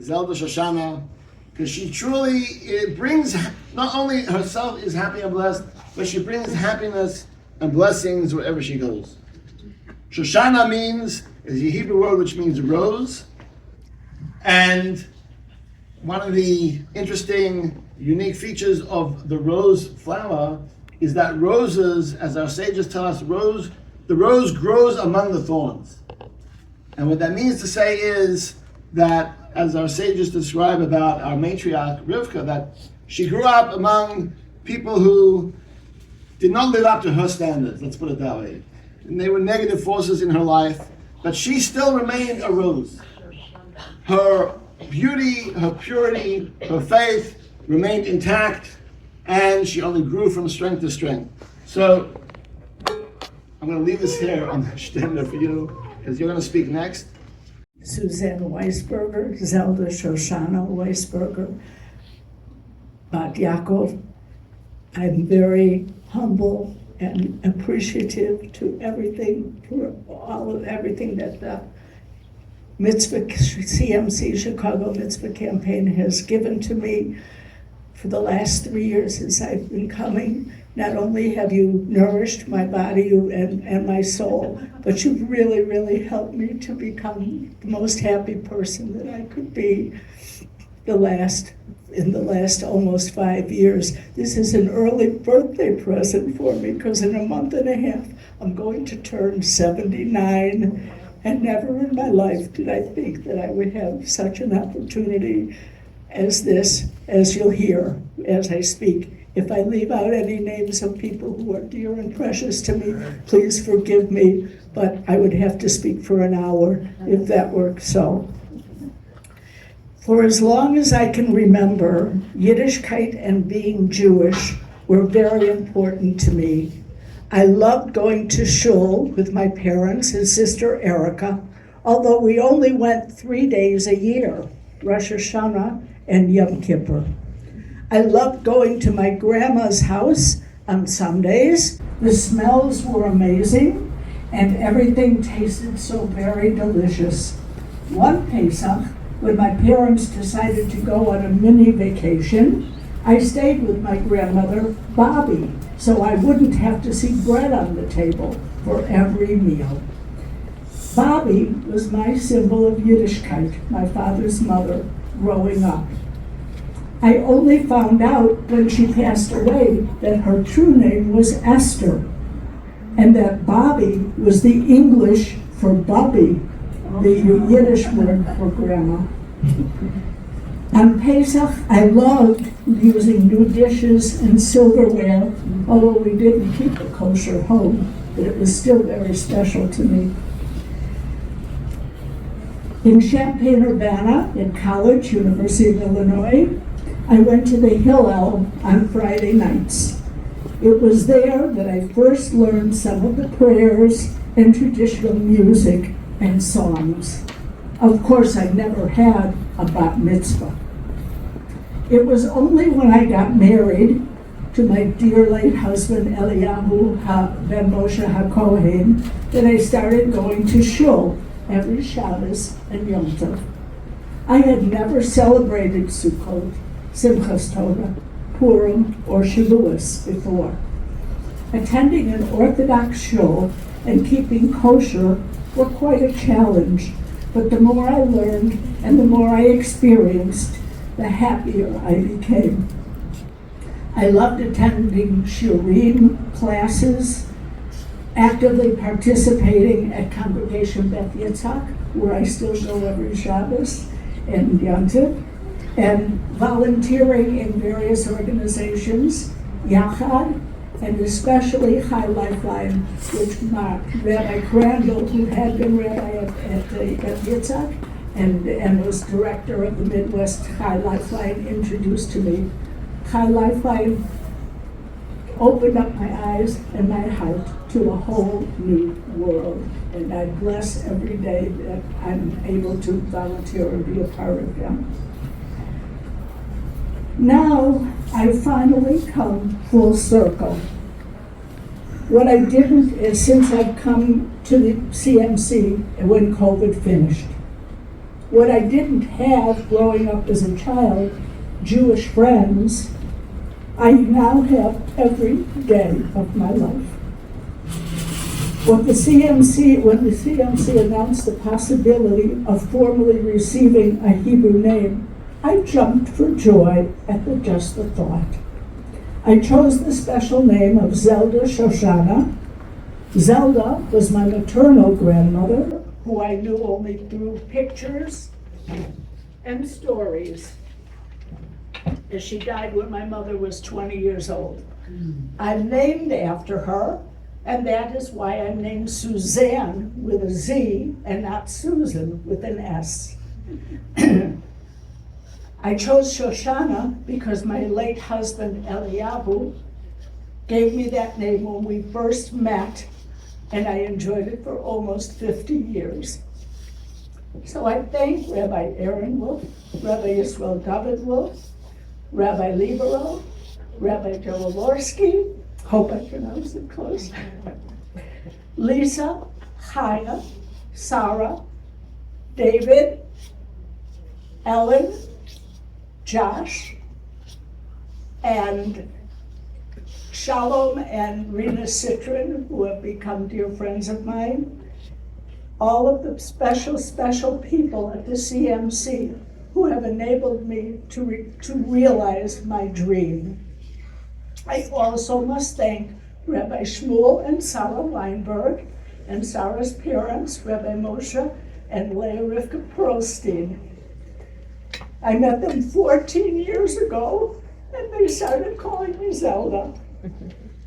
Zelda Shoshana, because she truly brings, not only herself is happy and blessed, but she brings happiness and blessings wherever she goes. Shoshana is a Hebrew word which means rose, and one of the interesting, unique features of the rose flower is that roses, as our sages tell us, the rose grows among the thorns. And what that means to say is that, as our sages describe about our matriarch Rivka, that she grew up among people who did not live up to her standards, let's put it that way. And they were negative forces in her life, but she still remained a rose. Her beauty, her purity, her faith remained intact, and she only grew from strength to strength. So, I'm going to leave this here on the stender for you, because you're going to speak next. Suzanne Weisberger, Zelda Shoshana Weisberger, Bat Yaakov. I'm very humble and appreciative to everything, for everything that the Mitzvah CMC Chicago Mitzvah Campaign has given to me for the last 3 years since I've been coming. Not only have you nourished my body and my soul, but you've really, really helped me to become the most happy person that I could be in the last almost 5 years. This is an early birthday present for me, because in a month and a half, I'm going to turn 79, and never in my life did I think that I would have such an opportunity as this, as you'll hear as I speak. If I leave out any names of people who are dear and precious to me, please forgive me, but I would have to speak for an hour if that works so. For as long as I can remember, Yiddishkeit and being Jewish were very important to me. I loved going to shul with my parents and sister Erica, although we only went 3 days a year, Rosh Hashanah and Yom Kippur. I loved going to my grandma's house on Sundays. The smells were amazing, and everything tasted so very delicious. One Pesach, when my parents decided to go on a mini vacation, I stayed with my grandmother, Bobby, so I wouldn't have to see bread on the table for every meal. Bobby was my symbol of Yiddishkeit, my father's mother, growing up. I only found out when she passed away that her true name was Esther, and that Bobby was the English for Bubby, the Yiddish word for grandma. On Pesach, I loved using new dishes and silverware, although we didn't keep a kosher home, but it was still very special to me. In Champaign-Urbana, in college, University of Illinois, I went to the Hillel on Friday nights. It was there that I first learned some of the prayers and traditional music and songs. Of course, I never had a bat mitzvah. It was only when I got married to my dear late husband, Eliyahu ben Moshe HaKohen, that I started going to shul every Shabbos and Yom Tov. I had never celebrated Sukkot, Simchas Torah, Purim, or Shavuos before. Attending an Orthodox shul and keeping kosher were quite a challenge, but the more I learned and the more I experienced, the happier I became. I loved attending shiurim classes, actively participating at Congregation Beth Yitzhak, where I still go every Shabbos and Yom Tov, and volunteering in various organizations, Yachad, and especially Chai Lifeline, which Rabbi Crandall, who had been rabbi at Yitzhak and was director of the Midwest Chai Lifeline, introduced to me. Chai Lifeline opened up my eyes and my heart to a whole new world, and I bless every day that I'm able to volunteer and be a part of them. Now, I finally come full circle. What I didn't is, since I've come to the CMC when COVID finished, What I didn't have growing up as a child, Jewish friends, I now have every day of my life. When the CMC announced the possibility of formally receiving a Hebrew name, I jumped for joy at just the thought. I chose the special name of Zelda Shoshana. Zelda was my maternal grandmother, who I knew only through pictures and stories, as she died when my mother was 20 years old. I'm named after her, and that is why I'm named Suzanne with a Z and not Susan with an S. I chose Shoshana because my late husband Eliyahu gave me that name when we first met, and I enjoyed it for almost 50 years. So I thank Rabbi Aaron Wolf, Rabbi Yisrael David Wolf, Rabbi Libero, Rabbi Jowaworski, hope I pronounced it close, Lisa, Chaya, Sarah, David, Ellen, Josh, and Shalom and Rena Citron, who have become dear friends of mine. All of the special people at the CMC who have enabled me to realize my dream. I also must thank Rabbi Shmuel and Sarah Weinberg, and Sarah's parents, Rabbi Moshe and Leah Rivka Perlstein. I met them 14 years ago, and they started calling me Zelda.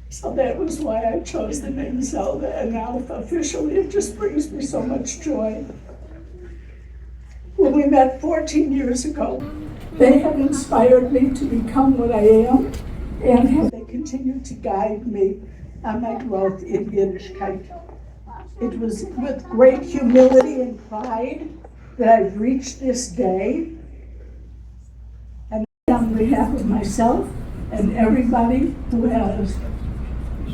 So that was why I chose the name Zelda, and now officially it just brings me so much joy. When we met 14 years ago, they have inspired me to become what I am, and they continue to guide me on my growth in Yiddishkeit. It was with great humility and pride that I've reached this day. And on behalf of myself and everybody who has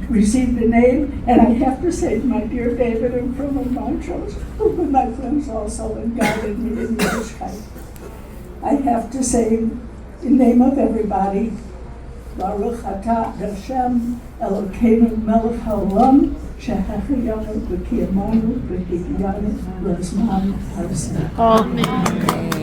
received the name, and I have to say, my dear David and Prima Montrose, who were my friends also and guided me in Yiddishkeit. I have to say, in the name of everybody, Baruch atah Hashem Elokeinu melech haolam shehachiyanu v'kiyamanu v'higiyanu l'zman hazeh. Amen.